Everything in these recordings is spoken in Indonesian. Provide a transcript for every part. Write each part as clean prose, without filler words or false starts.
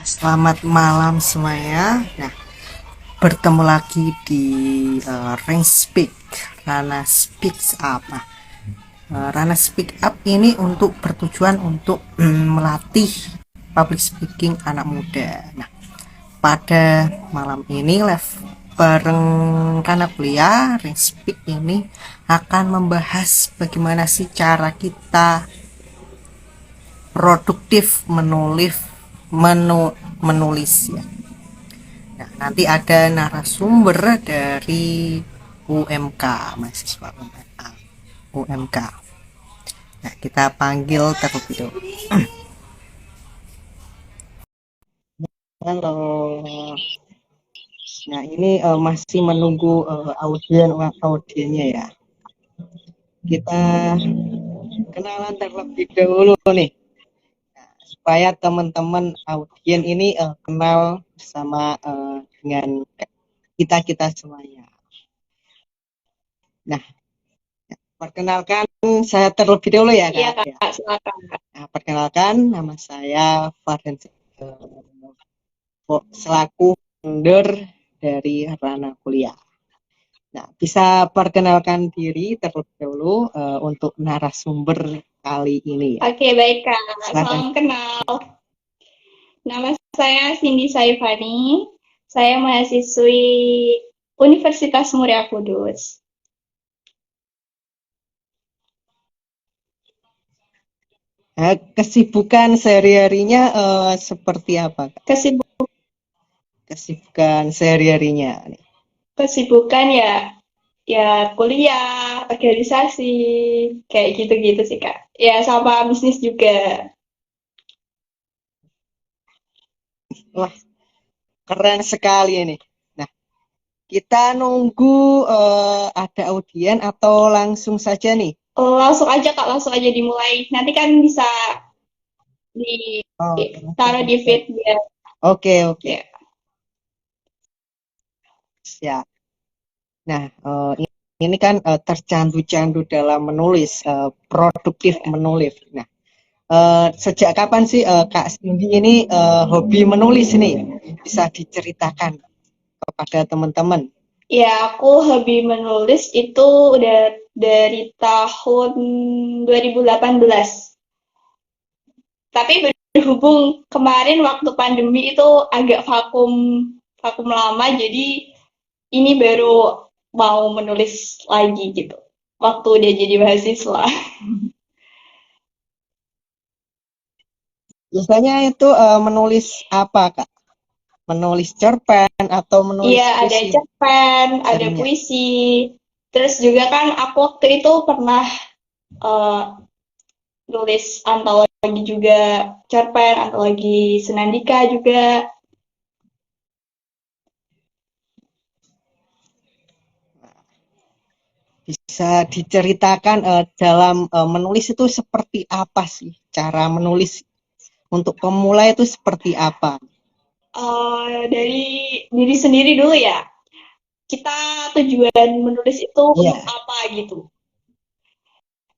Selamat malam semuanya. Nah, bertemu lagi di Rank Speak, Rana Speaks Up. Nah, Rana Speak Up ini untuk bertujuan untuk melatih public speaking anak muda. Nah, pada malam ini live bareng Rana kuliah, Rank Speak ini akan membahas bagaimana sih cara kita produktif menulis ya. Nah, nanti ada narasumber dari UMK, mahasiswa UMK. Nah, kita panggil terlebih dahulu. Halo. Nah, ini masih menunggu audiennya ya. Kita kenalan terlebih dahulu nih, supaya teman-teman audien ini kenal sama dengan kita semuanya. Nah, perkenalkan saya terlebih dahulu ya, Kak. Iya, Kak, silakan. Nah, perkenalkan nama saya Farden selaku founder dari Rana Kuliah. Nah, bisa perkenalkan diri terlebih dahulu untuk narasumber kali ini ya. Oke, baik, Kak. Silakan. Salam kenal. Nama saya Cindy Saifani. Saya mahasiswi Universitas Muria Kudus. Kesibukan sehari-harinya seperti apa, Kak? Kesibukan sehari-harinya nih. Kesibukan ya kuliah, organisasi, kayak gitu-gitu sih, Kak. Ya, sama bisnis juga. Wah, keren sekali ini. Nah, kita nunggu ada audien atau langsung saja nih? Langsung aja, Kak, langsung aja dimulai. Nanti kan bisa Oh, ditaruh di feed biar oke. ya. Siap. Nah, ini kan tercandu-candu dalam menulis, produktif menulis. Nah, sejak kapan sih Kak Cindy ini hobi menulis nih? Bisa diceritakan kepada teman-teman. Ya, aku hobi menulis itu udah dari tahun 2018. Tapi berhubung kemarin waktu pandemi itu agak vakum vakum lama, jadi ini baru mau menulis lagi gitu. Waktu udah jadi mahasiswa. Biasanya itu menulis apa, Kak? Menulis cerpen atau menulis Iya, ada puisi cerpen, ada seringnya? puisi. Terus juga kan aku waktu itu pernah eh, nulis antologi juga, cerpen, antologi Senandika juga. Bisa diceritakan dalam menulis itu seperti apa sih? Cara menulis untuk pemula itu seperti apa? Dari diri sendiri dulu ya. Kita tujuan menulis itu untuk Iya. apa gitu.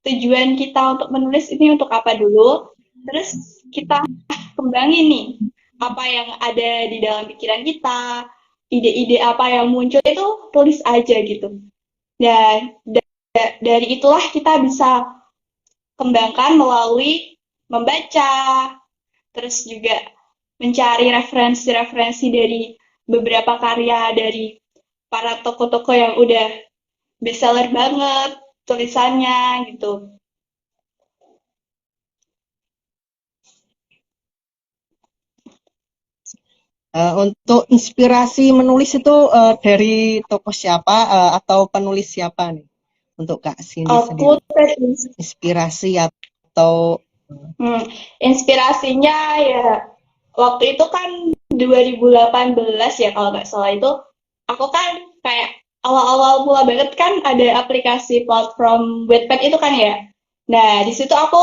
Tujuan kita untuk menulis ini untuk apa dulu. Terus kita kembangin nih apa yang ada di dalam pikiran kita, ide-ide apa yang muncul itu tulis aja gitu. Dan dari itulah kita bisa kembangkan melalui membaca, terus juga mencari referensi-referensi dari beberapa karya dari para tokoh-tokoh yang udah bestseller banget tulisannya gitu. Untuk inspirasi menulis itu dari tokoh siapa atau penulis siapa nih? Untuk Kak Cindy Aku sendiri. terinspirasi Inspirasi atau inspirasinya ya waktu itu kan 2018 ya kalau nggak salah itu aku kan kayak awal-awal mula banget kan ada aplikasi platform Wattpad itu kan ya. Nah di situ aku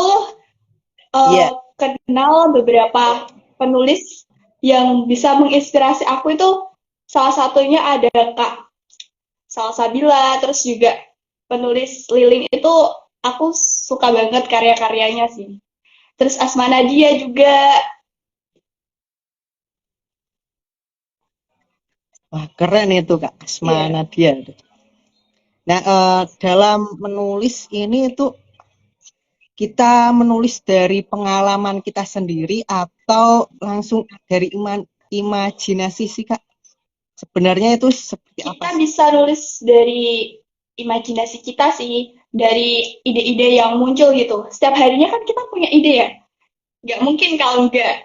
iya. kenal beberapa penulis yang bisa menginspirasi aku itu salah satunya ada Kak Salsabila, terus juga penulis Liling itu aku suka banget karya-karyanya sih. Terus Asma Nadia juga. Wah, keren itu Kak, Asma Iya. Nadia. Nah, dalam menulis ini itu kita menulis dari pengalaman kita sendiri atau langsung dari imajinasi sih Kak? Sebenarnya itu seperti apa Kita sih? bisa nulis dari imajinasi kita sih, dari ide-ide yang muncul gitu. Setiap harinya kan kita punya ide ya. Nggak mungkin kalau nggak.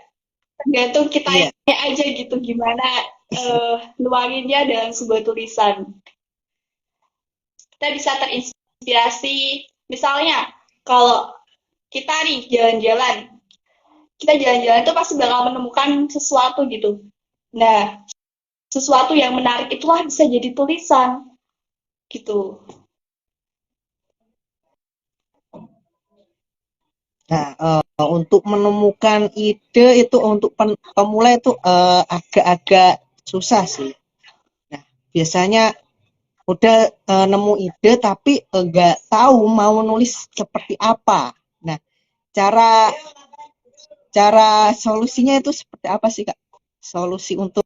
Tergantung kita Iya. aja gitu gimana nuanginnya dalam sebuah tulisan. Kita bisa terinspirasi. Misalnya, kalau kita nih jalan-jalan, kita jalan-jalan itu pasti bakal menemukan sesuatu gitu. Nah, sesuatu yang menarik itulah bisa jadi tulisan gitu. Nah, untuk menemukan ide itu untuk pemula itu agak-agak susah sih. Nah, biasanya udah nemu ide tapi nggak tahu mau nulis seperti apa. Nah, cara cara solusinya itu seperti apa sih Kak? Solusi untuk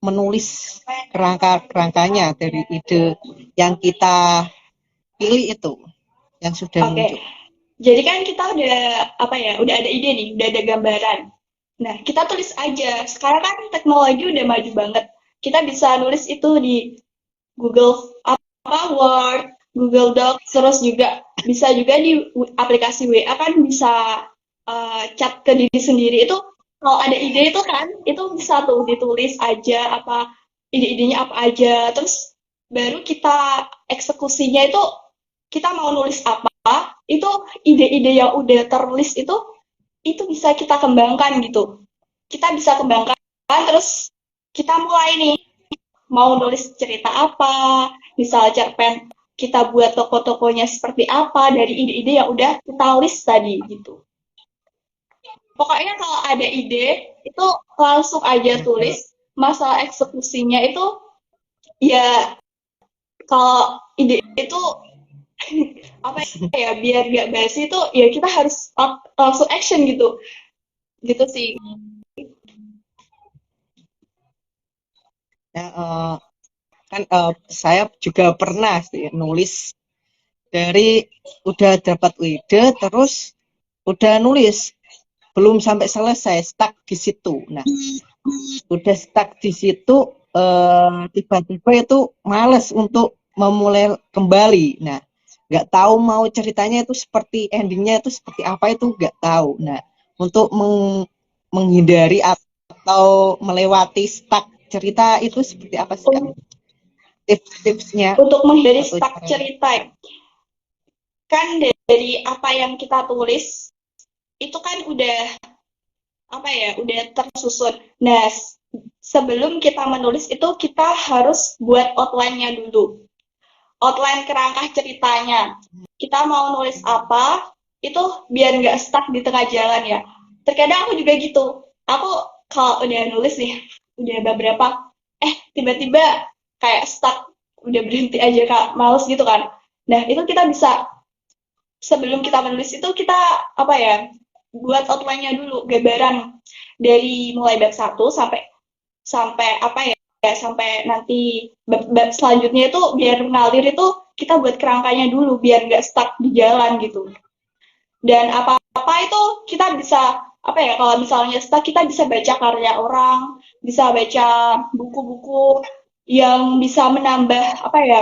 menulis kerangka-kerangkanya dari ide yang kita pilih itu yang sudah Oke, muncul. jadi kan kita udah apa ya, udah ada ide nih, udah ada gambaran. Nah, kita tulis aja. Sekarang kan teknologi udah maju banget. Kita bisa nulis itu di Google apa Word, Google Docs, terus juga bisa juga di aplikasi WA kan bisa chat ke diri sendiri itu kalau ada ide itu kan itu bisa tuh ditulis aja apa ide-idenya apa aja terus baru kita eksekusinya itu kita mau nulis apa itu ide-ide yang udah tertulis itu bisa kita kembangkan gitu kita bisa kembangkan terus kita mulai nih mau nulis cerita apa, misal cerpen kita buat toko-tokonya seperti apa dari ide-ide yang udah kita list tadi gitu. Pokoknya kalau ada ide itu langsung aja tulis. Masalah eksekusinya itu ya kalau ide itu apa ya biar gak basi itu ya kita harus langsung action gitu gitu sih. Nah, kan saya juga pernah sih nulis dari udah dapat ide terus udah nulis belum sampai selesai stuck di situ. Nah, udah stuck di situ tiba-tiba itu males untuk memulai kembali. Nah, nggak tahu mau ceritanya itu seperti endingnya itu seperti apa itu nggak tahu. Nah, untuk menghindari atau melewati stuck cerita itu seperti apa sih Kak? Tips-tipsnya Untuk menghindari atau stuck caranya? cerita kan dari apa yang kita tulis itu kan udah apa ya udah tersusun. Nah, sebelum kita menulis itu kita harus buat outline-nya dulu. Outline kerangka ceritanya. Kita mau nulis apa, itu biar nggak stuck di tengah jalan ya. Terkadang aku juga gitu. Aku kalau udah nulis nih, udah beberapa, tiba-tiba kayak stuck, udah berhenti aja kak, males gitu kan. Nah, itu kita bisa sebelum kita menulis itu kita apa ya buat outline-nya dulu gambaran dari mulai bab satu sampai sampai apa ya sampai nanti bab selanjutnya itu biar mengalir itu kita buat kerangkanya dulu biar nggak stuck di jalan gitu dan apa-apa itu kita bisa apa ya kalau misalnya stuck kita bisa baca karya orang bisa baca buku-buku yang bisa menambah apa ya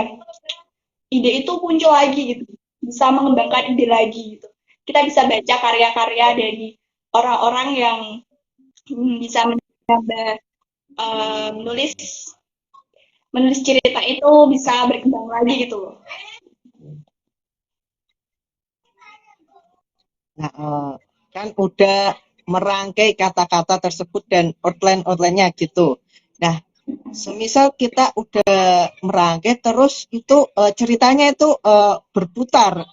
ide itu muncul lagi gitu, bisa mengembangkan ide lagi gitu. Kita bisa baca karya-karya dari orang-orang yang bisa menambah menulis menulis cerita itu bisa berkembang lagi gitu loh. Nah, kan udah merangkai kata-kata tersebut dan outline-outline-nya gitu. Nah, semisal kita udah merangkai terus itu ceritanya itu berputar,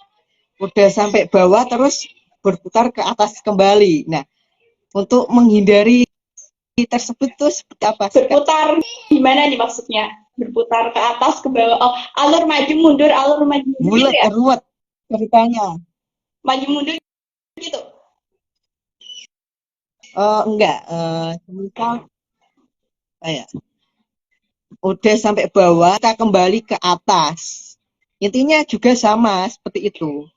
udah sampai bawah terus berputar ke atas kembali. Nah, untuk menghindari tersebut tuh seperti apa sih Kak? Berputar gimana nih maksudnya? Berputar ke atas ke bawah. Oh, alur maju mundur gitu Bulat, ya? ruwet ceritanya. Maju mundur gitu. Enggak, semisal kayak udah sampai bawah, kita kembali ke atas. Intinya juga sama seperti itu.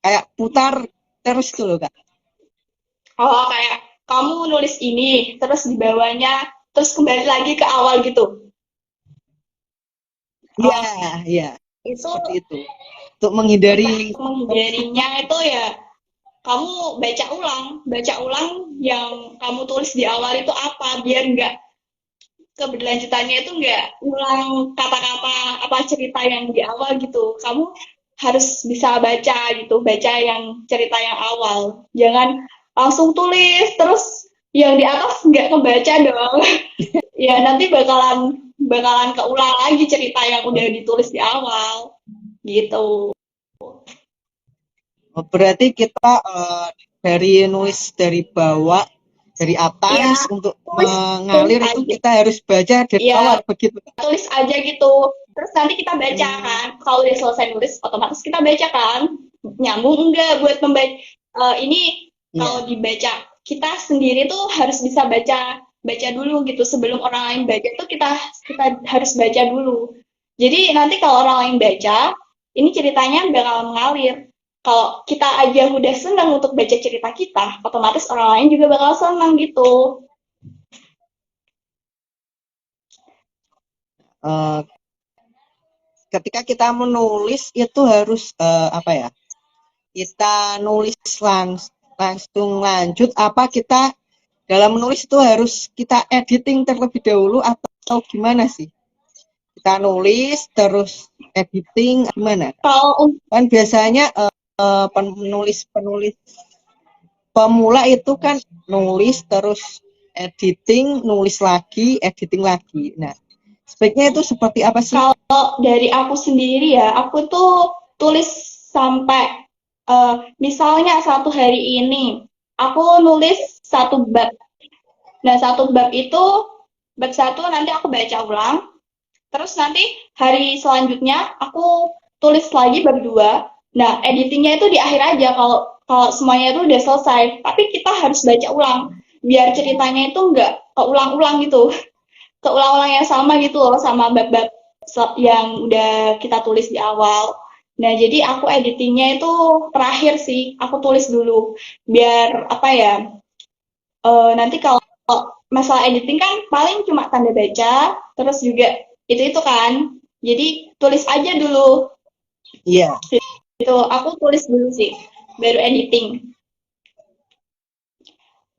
Kayak putar terus tuh loh, Kak. Oh, kayak kamu nulis ini, terus di bawahnya, terus kembali lagi ke awal gitu. Iya, Oh, iya, itu seperti itu. Untuk menghindari untuk menghindarinya itu ya kamu baca ulang yang kamu tulis di awal itu apa, biar nggak keberlanjutannya itu nggak ulang kata-kata apa cerita yang di awal gitu. Kamu harus bisa baca gitu, baca yang cerita yang awal. Jangan langsung tulis terus yang di atas nggak kebaca dong. Ya nanti bakalan bakalan keulang lagi cerita yang udah ditulis di awal gitu. berarti kita dari nulis dari bawah, dari Iya, atas untuk tulis mengalir itu aja. kita harus baca dari Iya, awal begitu. tulis aja gitu. Terus nanti kita baca Hmm, kan. Kalau udah selesai nulis, otomatis kita baca kan. Nyambung enggak buat membaca. Ini kalau iya. dibaca, kita sendiri tuh harus bisa baca dulu gitu. Sebelum orang lain baca tuh kita harus baca dulu. Jadi nanti kalau orang lain baca, ini ceritanya bakal mengalir. Kalau kita aja udah senang untuk baca cerita kita, otomatis orang lain juga bakal senang gitu. Eh, ketika kita menulis itu harus apa ya? Kita nulis langsung lanjut apa kita dalam menulis itu harus kita editing terlebih dahulu atau gimana sih? Kita nulis terus editing gimana? Kalau Kan biasanya penulis-penulis pemula itu kan nulis terus editing, nulis lagi, editing lagi. Nah, sebaiknya itu seperti apa sih? Kalau dari aku sendiri ya, aku tuh tulis sampai misalnya satu hari ini aku nulis satu bab. Nah, satu bab itu bab satu nanti aku baca ulang, terus nanti hari selanjutnya aku tulis lagi bab dua. Nah, editingnya itu di akhir aja kalau kalau semuanya itu udah selesai. Tapi kita harus baca ulang biar ceritanya itu nggak keulang-ulang gitu, keulang-ulang yang sama gitu loh sama bab-bab yang udah kita tulis di awal. Nah, jadi aku editingnya itu terakhir sih, aku tulis dulu. Biar apa ya, nanti kalau masalah editing kan paling cuma tanda baca, terus juga itu kan. Jadi tulis aja dulu. Iya. Itu aku tulis dulu sih, baru editing.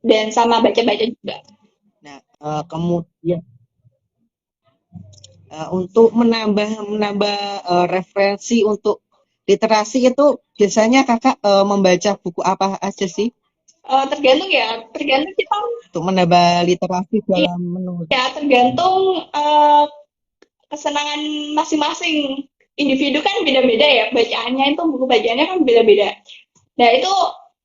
Dan sama baca-baca juga. Nah, kemudian untuk menambah menambah referensi untuk literasi itu biasanya kakak membaca buku apa aja sih Tergantung ya, tergantung kita. untuk menambah literasi Iya, dalam menulis? tergantung kesenangan masing-masing individu kan beda-beda ya bacaannya itu buku bacaannya kan beda-beda. Nah itu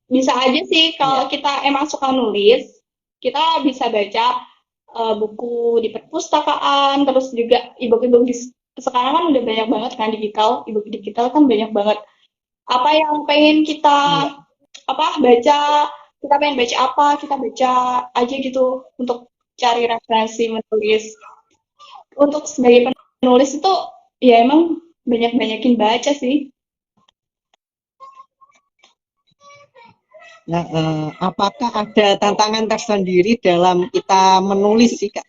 bisa aja sih Iya. kalau kita emang suka nulis kita bisa baca buku di perpustakaan terus juga e-book sekarang kan udah banyak banget kan digital e-book digital kan banyak banget apa yang pengen kita Iya. apa baca kita pengen baca apa kita baca aja gitu untuk cari referensi menulis untuk sebagai penulis itu ya emang banyak-banyakin baca sih. Nah, apakah ada tantangan tersendiri dalam kita menulis sih kak?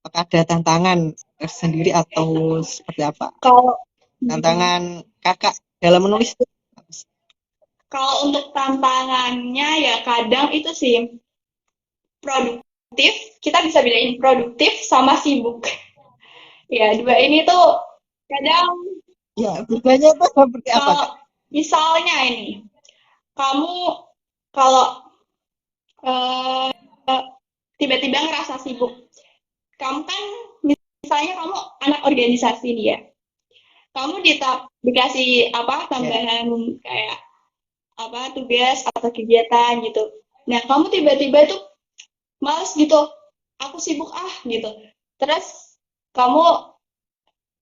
Apakah ada tantangan tersendiri atau seperti apa? Kalau Tantangan kakak dalam menulis itu apa sih? kalau untuk tantangannya ya kadang itu sih produktif, kita bisa bedain produktif sama sibuk. Ya, dua ini tuh kadang Ya, bedanya itu seperti apa kalau kak? misalnya ini kamu kalau eh, tiba-tiba ngerasa sibuk, kamu kan misalnya kamu anak organisasi nih ya, kamu dikasih apa Ya, tambahan kayak apa tugas atau kegiatan gitu. Nah, kamu tiba-tiba tuh males gitu, aku sibuk gitu. Terus kamu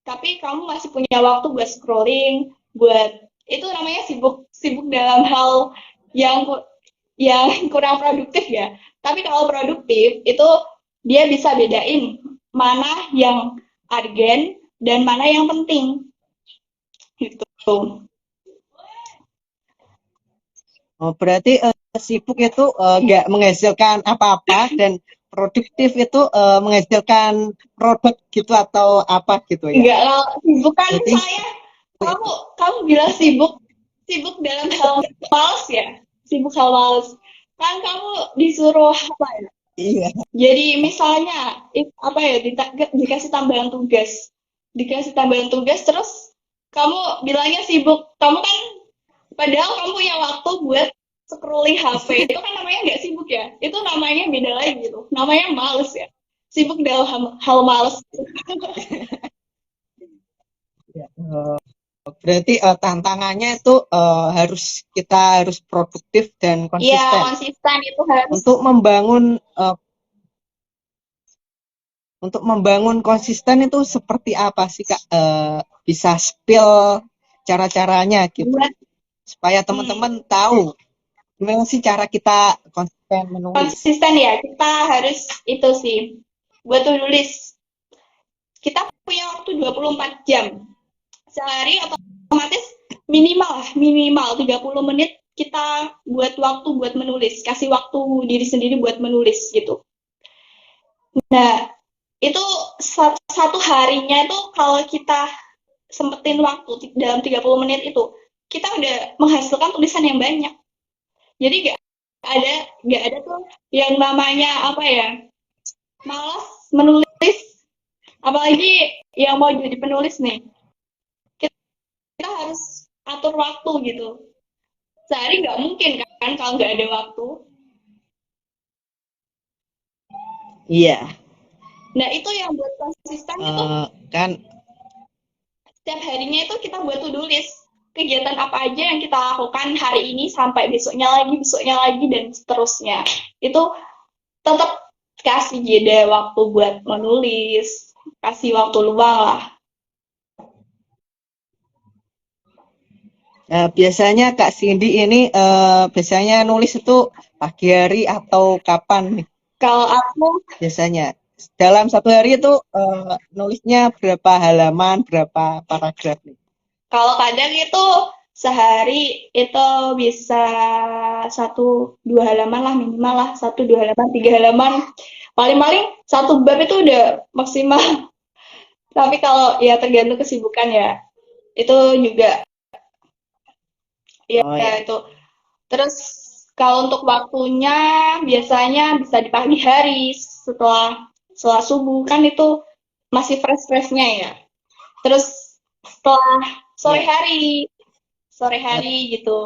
tapi kamu masih punya waktu buat scrolling, buat itu namanya sibuk sibuk dalam hal yang yang kurang produktif ya. Tapi kalau produktif itu dia bisa bedain mana yang urgen dan mana yang penting gitu. Oh, berarti sibuk itu nggak menghasilkan apa-apa dan produktif itu menghasilkan produk gitu atau apa gitu ya. Enggak, kalau sibuk kan Berarti saya, kamu bilang sibuk, sibuk dalam hal males ya, sibuk hal males. Kan kamu disuruh apa ya? iya. Jadi misalnya apa ya, dikasih tambahan tugas, terus kamu bilangnya sibuk. Kamu kan padahal kamu punya waktu buat scrolling HP. Itu kan namanya nggak sibuk ya? Itu namanya beda lagi gitu. Namanya males ya. Sibuk dalam hal males. Ya, berarti tantangannya itu kita harus produktif dan Iya, konsisten konsisten itu harus. untuk membangun konsisten itu seperti apa sih Kak? Bisa spill cara-caranya gitu Buat supaya teman-teman tahu gimana sih cara kita konsisten menulis. konsisten ya, kita harus itu sih buat to-do list. Kita punya waktu 24 jam sehari, otomatis minimal 30 menit kita buat waktu buat menulis, kasih waktu diri sendiri buat menulis gitu. Nah, itu satu harinya itu kalau kita sempetin waktu dalam 30 menit itu, kita udah menghasilkan tulisan yang banyak. Jadi ada nggak ada tuh yang namanya apa ya, malas menulis, apalagi yang mau jadi penulis nih. Kita harus atur waktu gitu. Sehari nggak mungkin kan kalau nggak ada waktu. Iya, Nah, itu yang buat konsisten itu, kan setiap harinya itu kita buat to-do list. Kegiatan apa aja yang kita lakukan hari ini sampai besoknya lagi, dan seterusnya. Itu tetap kasih jeda waktu buat menulis, kasih waktu luang lah. biasanya Kak Cindy ini biasanya nulis itu pagi hari atau kapan nih Kalau aku, biasanya? Dalam satu hari itu nulisnya berapa halaman, berapa paragraf nih? kalau kadang itu sehari itu bisa 1-2 halaman lah, minimal lah 1-2 halaman, 3 halaman, paling-paling 1 bab itu udah maksimal. Tapi kalau ya tergantung kesibukan ya, itu juga ya Oh ya, itu. Terus kalau untuk waktunya biasanya bisa di pagi hari, setelah setelah subuh kan itu masih fresh-freshnya ya. Terus setelah sore ya. hari, Nah, gitu.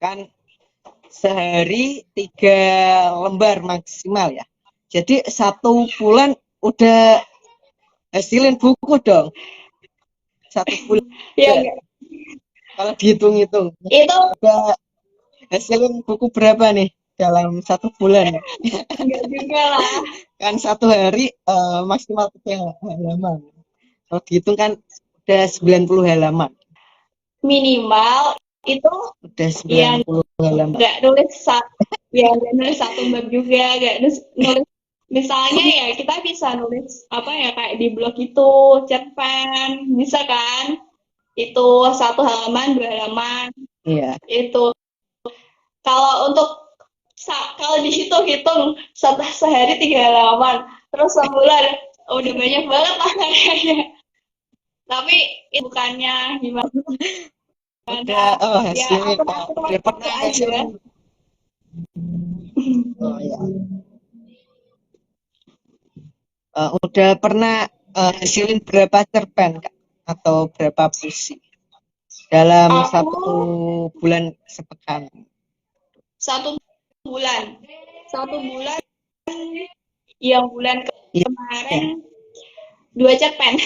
kan sehari 3 lembar maksimal ya. Jadi 1 bulan udah hasilin buku dong. 1 bulan Ya enggak. kalau dihitung-hitung Itu udah hasilin buku berapa nih dalam 1 bulan? enggak juga lah. Kan satu hari maksimal 3 halaman. Kalau dihitung kan udah 90 halaman. Minimal itu Udah yang 90 halaman. enggak nulis enggak nulis 1 bab juga, enggak nulis. Misalnya ya kita bisa nulis apa ya, kayak di blog itu, cerpen, bisa kan? Itu 1 halaman, 2 halaman Iya. itu. Kalau untuk kalau dihitung-hitung sehari 3 halaman, terus sebulan udah banyak banget lah kayaknya. Tapi itu bukannya gimana Udah ya, hasilin atur-atur udah waktu pernah aja. hasilin. Oh ya. Udah pernah hasilin berapa cerpen Kak? Atau berapa puisi dalam Aku 1 bulan sepekan? 1 bulan, 1 bulan yang bulan Iya. kemarin 2 cerpen.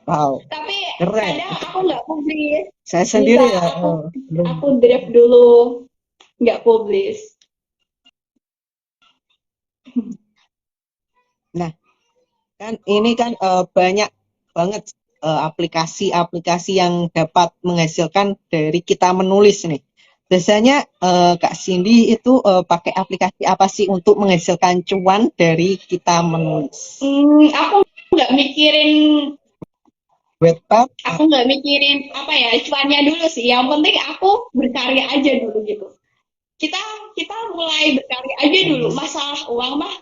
Wow, Tapi keren. kadang aku nggak publis. Saya Bisa sendiri ya belum. aku draft dulu, nggak publis. Nah, kan ini kan banyak banget aplikasi-aplikasi yang dapat menghasilkan dari kita menulis nih. Biasanya Kak Cindy itu pakai aplikasi apa sih untuk menghasilkan cuan dari kita menulis? Aku nggak mikirin Wattpad? aku nggak mikirin apa ya cuannya dulu sih. Yang penting aku berkarya aja dulu gitu. Kita kita mulai berkarya aja dulu. Masalah uang mah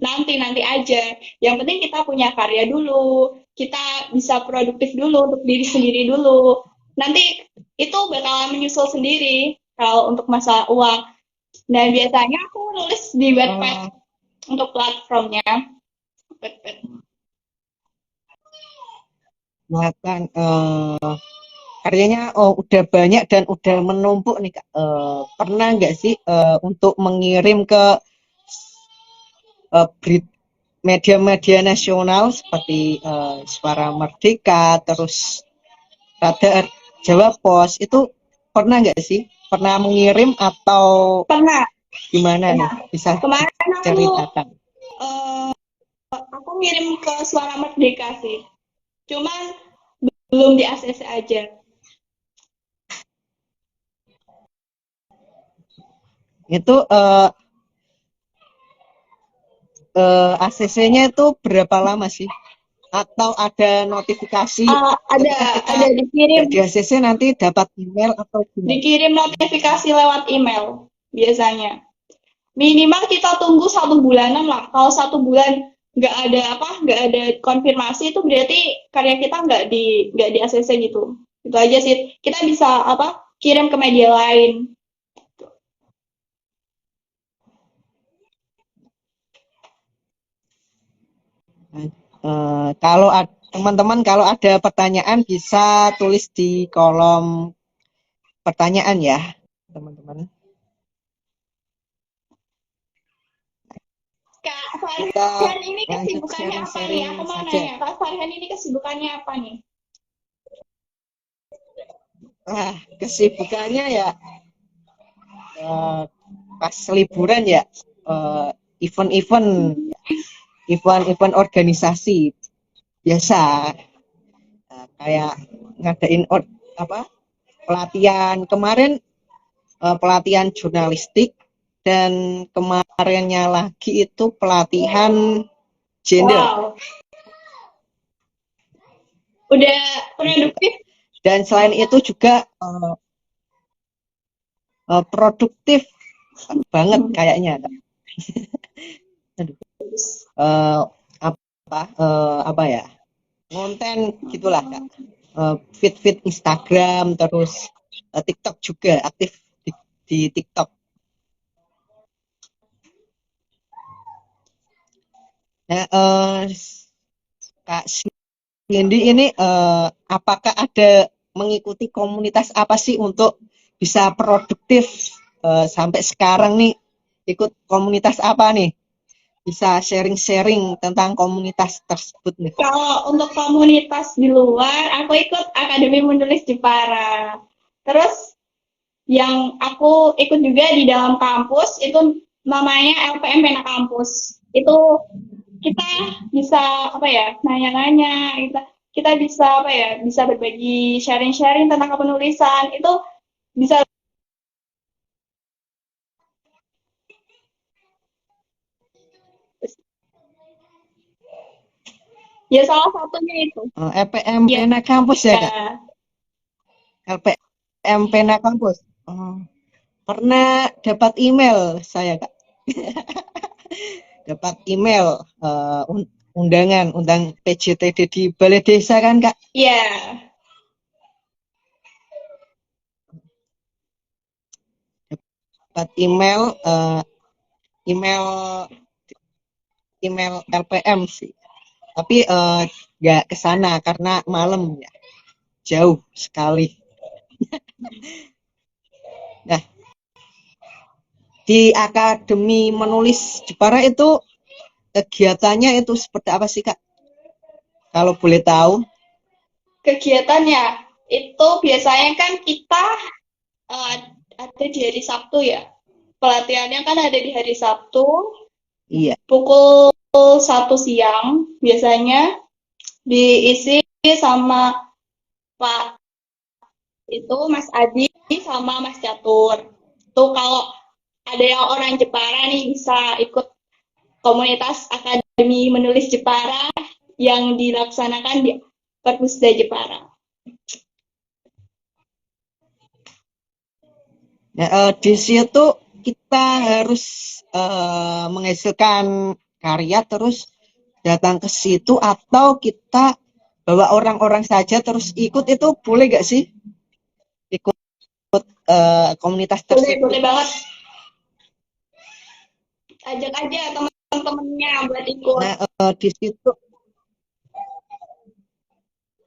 nanti aja. Yang penting kita punya karya dulu. Kita bisa produktif dulu untuk diri sendiri dulu. Nanti itu bakalan menyusul sendiri kalau untuk masalah uang. Dan biasanya aku nulis di Wattpad untuk platformnya. Wattpad. Kelihatan karyanya udah banyak dan udah menumpuk nih Kak. Pernah nggak sih untuk mengirim ke media-media nasional seperti Suara Merdeka, terus Radar Jawa Pos, itu pernah nggak sih? Pernah mengirim atau Pernah, gimana nih? pernah. Bisa Kemarin ceritakan. aku ngirim ke Suara Merdeka sih. Cuman belum di ACC aja. Itu ACC-nya itu berapa lama sih? Atau ada notifikasi Ada ketika kita ada dikirim nggak di ACC nanti dapat email atau gimana? dikirim notifikasi lewat email biasanya. Minimal kita tunggu 1 bulanan lah. Kalau 1 bulan nggak ada konfirmasi itu berarti karya kita nggak di ACC gitu. Itu aja sih. Kita bisa kirim ke media lain. Kalau teman-teman kalau ada pertanyaan bisa tulis di kolom pertanyaan ya, teman-teman. Kak Kita Farhan ini lanjut kesibukannya apa nih? sharing-sharing Aku mau saja. nanya, Kak Farhan ini kesibukannya apa nih? Kesibukannya ya pas liburan ya eh, event-event, event-event organisasi biasa kayak ngadain apa pelatihan kemarin, pelatihan jurnalistik, dan kemarinnya lagi itu pelatihan gender. Wow, udah produktif. Dan selain itu juga produktif banget kayaknya. Aduh. Apa ya, konten gitulah Kak. Feed Instagram, terus TikTok juga aktif di TikTok. Nah, Kak Cindy ini apakah ada mengikuti komunitas apa sih untuk bisa produktif sampai sekarang nih? Ikut komunitas apa nih? Bisa sharing-sharing tentang komunitas tersebut nih. Kalau untuk komunitas di luar, aku ikut Akademi Menulis Jepara. Terus yang aku ikut juga di dalam kampus itu namanya LPM Pena Kampus. Itu kita bisa nanya-nanya, kita bisa bisa berbagi sharing-sharing tentang kepenulisan. Itu bisa ya salah satunya itu. LPM Ya, Pena Kampus ya Kak? LPM Pena Kampus. Pernah dapat email saya Kak. Dapat email undang PJTD di Balai Desa kan Kak? Iya. Dapat email email email LPM sih. Tapi nggak ke sana karena malam ya. Jauh sekali. Nah, di Akademi Menulis Jepara itu kegiatannya itu seperti apa sih Kak? Kalau boleh tahu. Kegiatannya itu biasanya kan kita ada di hari Sabtu ya. Pelatihannya kan ada di hari Sabtu Iya. pukul 1 siang biasanya diisi sama Pak itu Mas Adi sama Mas Catur. Tuh kalau ada yang orang Jepara nih bisa ikut komunitas Akademi Menulis Jepara yang dilaksanakan di Perpusda Jepara. Nah, di situ kita harus menghasilkan karya terus datang ke situ, atau kita bawa orang-orang saja terus ikut, itu boleh nggak sih ikut komunitas Boleh, tersebut? boleh banget. Ajak aja teman-temannya buat ikut. Nah, di situ,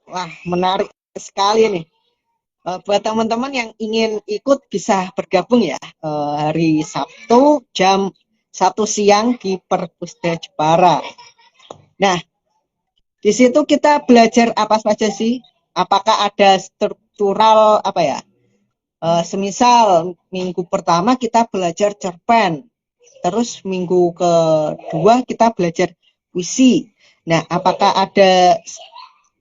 wah, menarik sekali nih. Buat teman-teman yang ingin ikut bisa bergabung ya, hari Sabtu jam 1 siang di Perpusda Jepara. Nah, di situ kita belajar apa saja sih? Apakah ada struktural apa ya? Semisal minggu pertama kita belajar cerpen, terus minggu kedua kita belajar puisi. Nah, apakah ada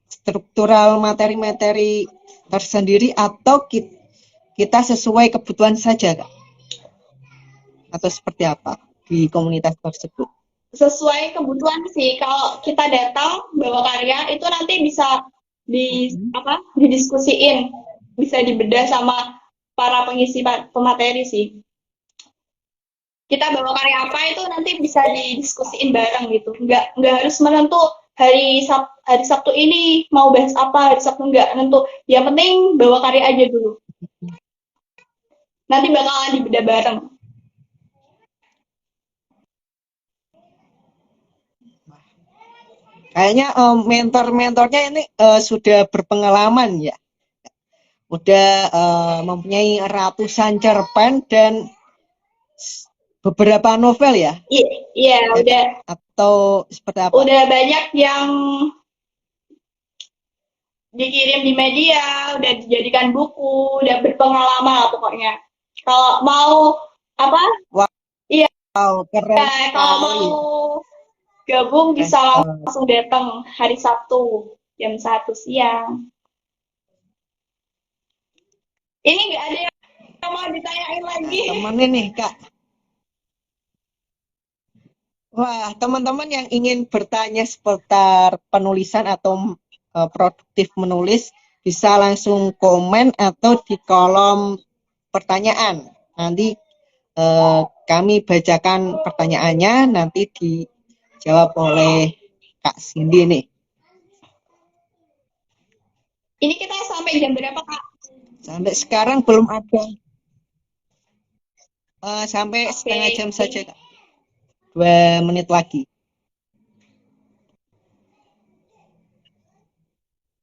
struktural materi-materi tersendiri, atau kita sesuai kebutuhan saja, Kak? Atau seperti apa di komunitas tersebut? Sesuai kebutuhan sih. Kalau kita datang bawa karya itu nanti bisa didiskusiin, bisa dibedah sama para pengisi pemateri sih. Kita bawa karya apa itu nanti bisa didiskusiin bareng gitu. Nggak harus menentu hari Sabtu ini mau bahas apa, hari Sabtu nggak nentu. Yang penting bawa karya aja dulu. Nanti bakalan dibedah bareng. Kayaknya mentor-mentornya ini sudah berpengalaman ya, udah mempunyai ratusan cerpen dan beberapa novel ya. Iya, Ya, udah. Atau seperti apa? Udah banyak yang dikirim di media, udah dijadikan buku, udah berpengalaman lah pokoknya. Kalau mau apa? Wow, Iya, keren kalau sekali. mau gabung Keren bisa sekali. langsung datang hari Sabtu jam 1 siang. Ini nggak ada yang mau ditanyain Nah, lagi. teman ini Kak. Wah, teman-teman yang ingin bertanya seputar penulisan atau produktif menulis bisa langsung komen atau di kolom pertanyaan. Nanti kami bacakan pertanyaannya, nanti dijawab oleh Kak Cindy nih. Ini kita sampai jam berapa, Kak? Sampai sekarang belum ada. Sampai setengah jam Oke. saja, Kak. 2 menit lagi.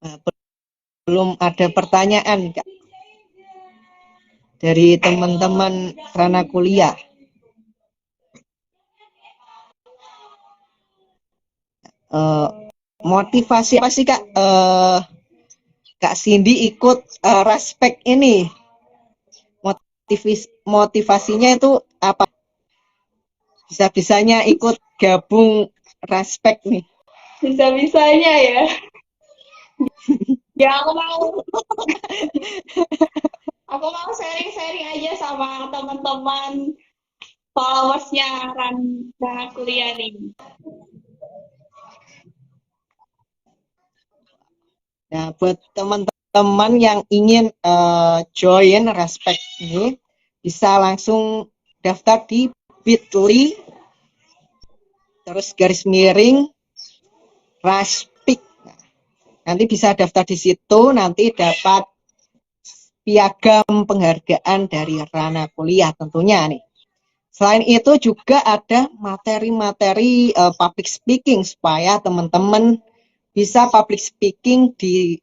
Nah, belum ada pertanyaan, Kak, dari teman-teman Rana Kuliah. Motivasi apa sih, Kak? Kak Cindy ikut Raspek ini. Motivasinya itu apa? Bisa-bisanya ikut gabung Raspek nih. Bisa-bisanya ya. Ya aku mau sharing-sharing aja sama teman-teman followersnya Rana Kuliah nih. Nah, buat teman-teman yang ingin join Raspek ini, bisa langsung daftar di bit.ly terus garis miring Raspik. Nah, nanti bisa daftar di situ, nanti dapat piagam penghargaan dari Rana Kuliah tentunya nih. Selain itu juga ada materi-materi public speaking supaya teman-teman bisa public speaking di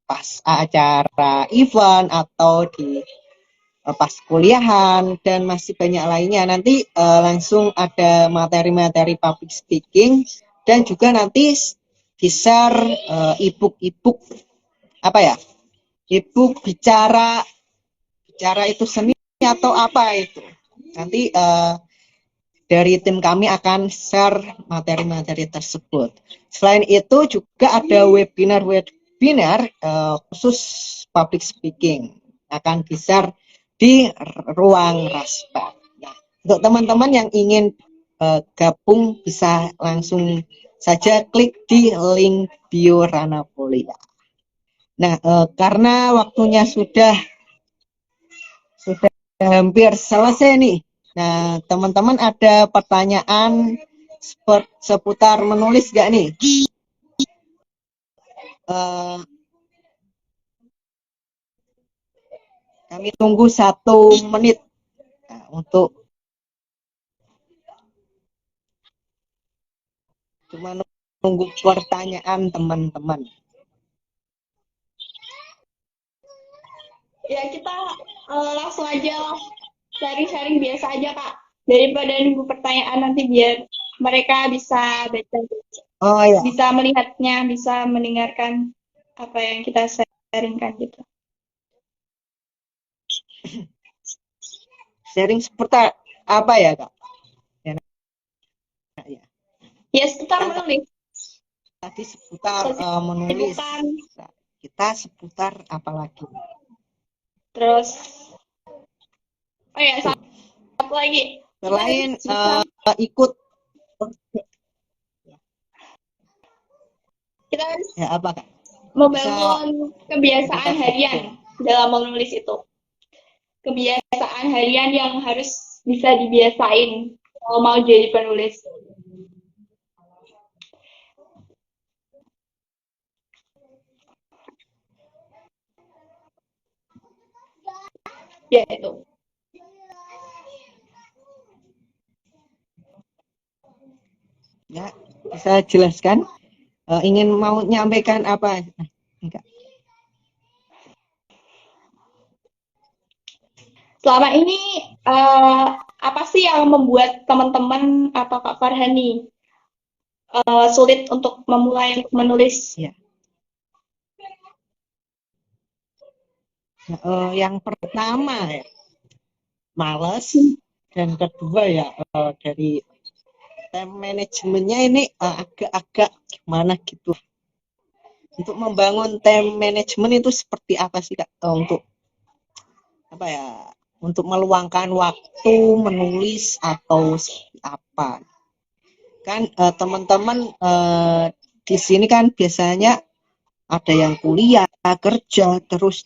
pas acara event atau di pas kuliahan dan masih banyak lainnya. Nanti langsung ada materi-materi public speaking, dan juga nanti di-share e-book apa ya? E-book bicara itu seni atau apa itu. Nanti dari tim kami akan share materi-materi tersebut. Selain itu juga ada webinar khusus public speaking. akan di-share di ruang Raspberry. Nah, untuk teman-teman yang ingin gabung bisa langsung saja klik di link bio Rana Polia. Nah, karena waktunya sudah hampir selesai nih. Nah, teman-teman ada pertanyaan seputar menulis gak nih? Kami tunggu 1 menit untuk cuma nunggu pertanyaan teman-teman. Ya, kita langsung aja sharing-sharing biasa aja, Kak. Daripada nunggu pertanyaan nanti biar mereka bisa baca, Oh ya, bisa melihatnya, bisa mendengarkan apa yang kita sharingkan gitu. sharing seputar apa ya, Kak? Ya, Ya, seputar kan menulis. tadi seputar menulis. Bukan. Nah, kita seputar apa lagi? Terus, oh ya, satu lagi. Selain Kita ikut kita harus ya apa, Kak? Bisa membangun kebiasaan kita harian dalam menulis itu. Kebiasaan harian yang harus bisa dibiasain kalau mau jadi penulis. Ya itu. ya bisa jelaskan ingin mau nyampaikan apa? Enggak. Selama ini apa sih yang membuat teman-teman atau Kak Farhani sulit untuk memulai menulis? Ya. Yang pertama ya males, dan kedua ya dari time manajemennya ini agak-agak gimana gitu. Untuk membangun time management itu seperti apa sih, Kak? Untuk apa ya? Untuk meluangkan waktu menulis atau seperti apa? Kan teman-teman di sini kan biasanya ada yang kuliah, kerja, terus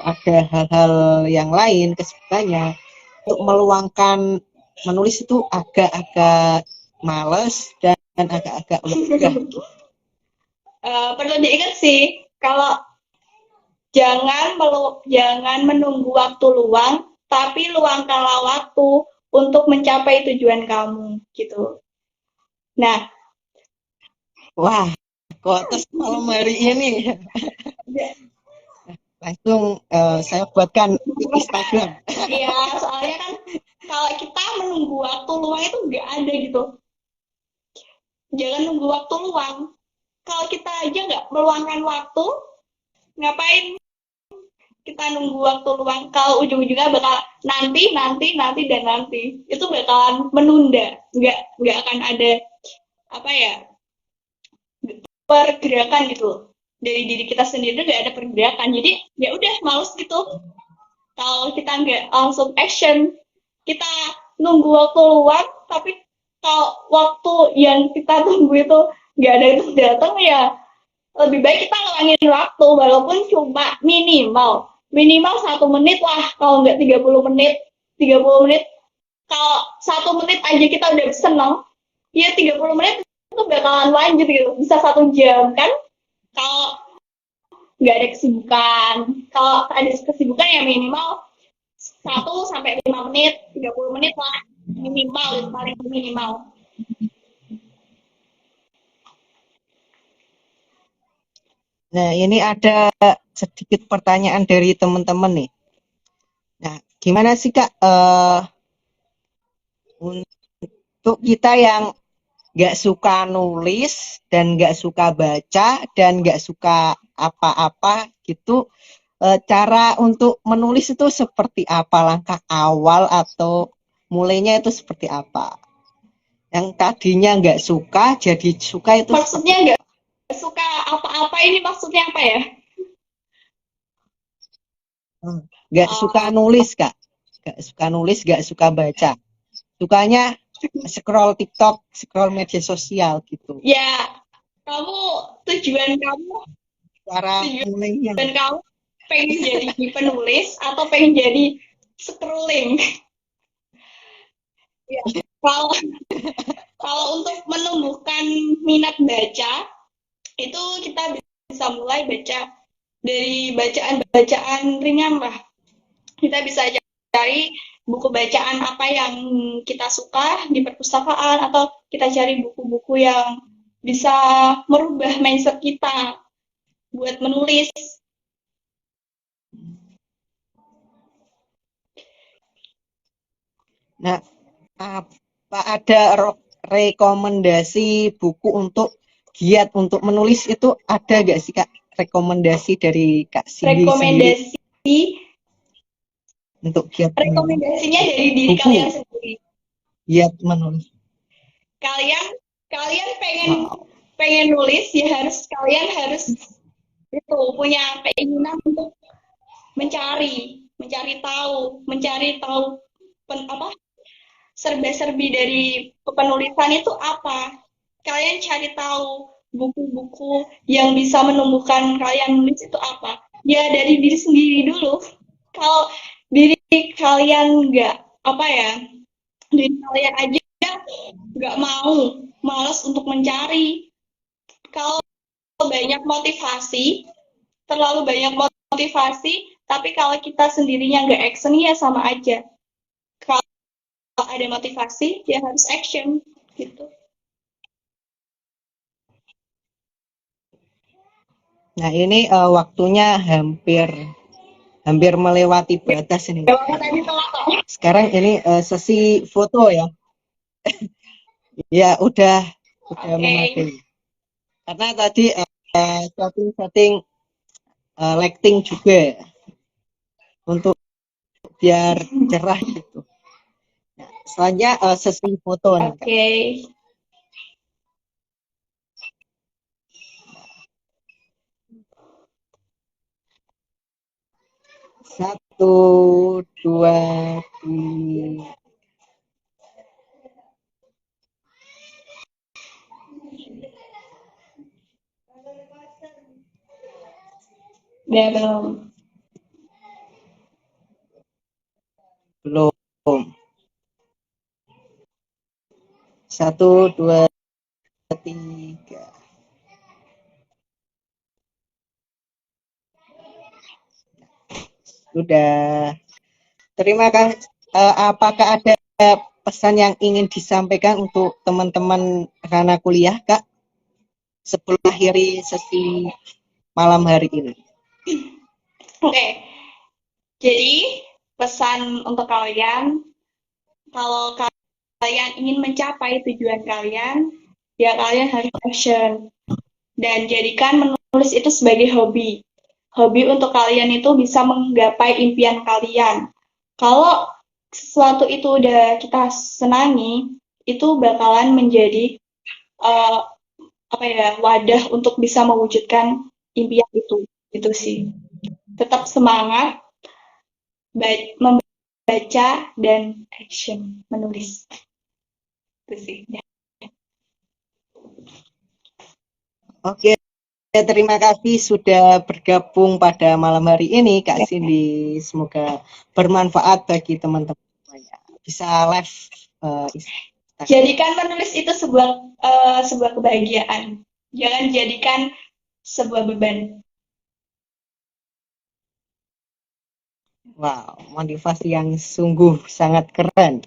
ada hal-hal yang lain kesibukannya. Untuk meluangkan menulis itu agak-agak males dan agak-agak udah. Perlu diingat sih, kalau jangan menunggu waktu luang, tapi luangkanlah waktu untuk mencapai tujuan kamu gitu. Nah, Wah, kok terus malam hari ini langsung saya buatkan Instagram. iya, soalnya kan kalau kita menunggu waktu luang itu nggak ada gitu. Jangan nunggu waktu luang. Kalau kita aja nggak meluangkan waktu, ngapain kita nunggu waktu luang? Kalau ujung-ujungnya bakal nanti dan nanti, itu bakalan menunda. Nggak akan ada apa ya pergerakan gitu dari diri kita sendiri, nggak ada pergerakan. Jadi ya udah males gitu. Kalau kita nggak langsung action, kita nunggu waktu luang, tapi kalau waktu yang kita tunggu itu nggak ada itu datang, ya lebih baik kita ngulangin waktu walaupun cuma minimal 1 menit lah, kalau nggak 30 menit kalau 1 menit aja kita udah seneng, ya 30 menit itu bakalan lanjut gitu, bisa 1 jam kan. Kalau nggak ada kesibukan, kalau ada kesibukan ya minimal 1 sampai 5 menit, 30 menit lah minimal, paling minimal. Nah, ini ada sedikit pertanyaan dari teman-teman nih. Nah, gimana sih, Kak, untuk kita yang nggak suka nulis dan nggak suka baca dan nggak suka apa-apa gitu, cara untuk menulis itu seperti apa? Langkah awal atau mulainya itu seperti apa? Yang tadinya nggak suka jadi suka itu Maksudnya nggak suka apa-apa ini maksudnya apa ya? Nggak suka nulis, Kak. Nggak suka nulis, nggak suka baca. Sukanya scroll TikTok, scroll media sosial gitu. Ya, kamu tujuan kamu Cara mulainya. tujuan kamu pengen jadi penulis atau pengen jadi scrolling? Ya. Kalau kalau untuk menumbuhkan minat baca, itu kita bisa mulai baca dari bacaan-bacaan ringan lah. Kita bisa cari buku bacaan apa yang kita suka di perpustakaan atau kita cari buku-buku yang bisa merubah mindset kita buat menulis. Nah, apa ada rekomendasi buku untuk giat untuk menulis itu ada gak sih, Kak? Rekomendasi dari Kak Cindy sendiri Rekomendasi untuk giat menulis. rekomendasinya dari diri Buku kalian sendiri. giat menulis. Kalian kalian pengen Wow. pengen nulis ya kalian harus itu punya keinginan untuk mencari tahu apa serba-serbi dari penulisan itu apa. Kalian cari tahu buku-buku yang bisa menumbuhkan kalian nulis itu apa. Ya dari diri sendiri dulu. Kalau diri kalian nggak apa ya, diri kalian aja nggak mau, malas untuk mencari. Kalau terlalu banyak motivasi, tapi kalau kita sendirinya nggak action ya sama aja. Kalau ada motivasi, ya harus action gitu. Nah, ini waktunya hampir melewati batas ini. Sekarang ini sesi foto ya. Ya, udah memadai. Karena tadi setting lighting juga untuk biar cerah gitu. Nah, selanjutnya sesi foto nih, Kak. Oke. Satu, dua, tiga. Belum. Belum. Satu, dua, tiga. Sudah. Terima kasih. Apakah ada pesan yang ingin disampaikan untuk teman-teman Rana kuliah, Kak? Sebelum akhiri sesi malam hari ini. Oke. Jadi, pesan untuk kalian, kalau kalian ingin mencapai tujuan kalian, ya kalian harus action. Dan jadikan menulis itu sebagai hobi. Hobi untuk kalian itu bisa menggapai impian kalian. Kalau sesuatu itu udah kita senangi, itu bakalan menjadi uh, apa ya wadah untuk bisa mewujudkan impian itu. Itu sih. Tetap semangat, membaca dan action menulis. Itu sih. Oke, terima kasih sudah bergabung pada malam hari ini, Kak Cindy. Semoga bermanfaat bagi teman-teman semuanya. Bisa live. Jadikan menulis itu sebuah kebahagiaan. Jangan jadikan sebuah beban. Wow, motivasi yang sungguh sangat keren.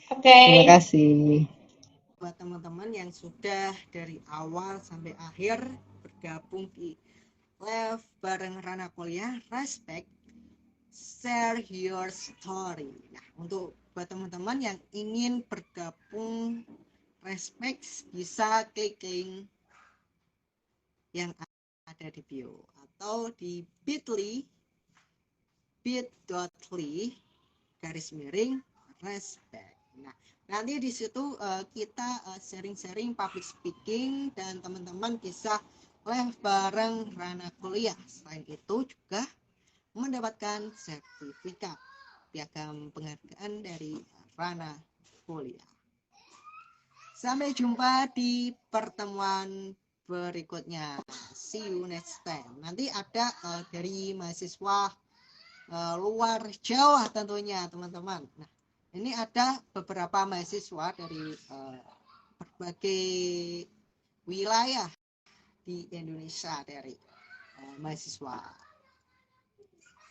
Oke. Terima kasih. Buat teman-teman yang sudah dari awal sampai akhir bergabung di live bareng Rana Kuliah, respect, share your story. Nah, untuk buat teman-teman yang ingin bergabung respect, bisa klik link yang ada di bio atau di bit.ly/respect. Nah, nanti di situ kita sharing-sharing public speaking dan teman-teman bisa live bareng Rana Kuliah. Selain itu juga mendapatkan sertifikat piagam penghargaan dari Rana Kuliah. Sampai jumpa di pertemuan berikutnya. See you next time. Nanti ada dari mahasiswa luar Jawa tentunya teman-teman. Nah, ini ada beberapa mahasiswa dari berbagai wilayah di Indonesia, dari mahasiswa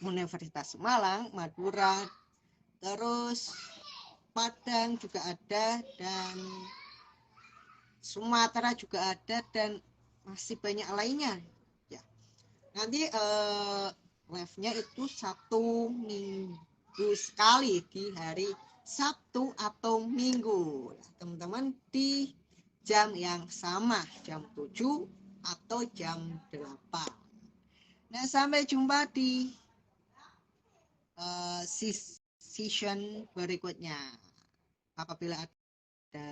Universitas Malang, Madura, terus Padang juga ada, dan Sumatera juga ada, dan masih banyak lainnya ya. Nanti live-nya itu 1 minggu sekali di hari Sabtu atau Minggu, teman-teman, di jam yang sama, jam 7 atau jam 8. Nah, sampai jumpa di season berikutnya. Apabila ada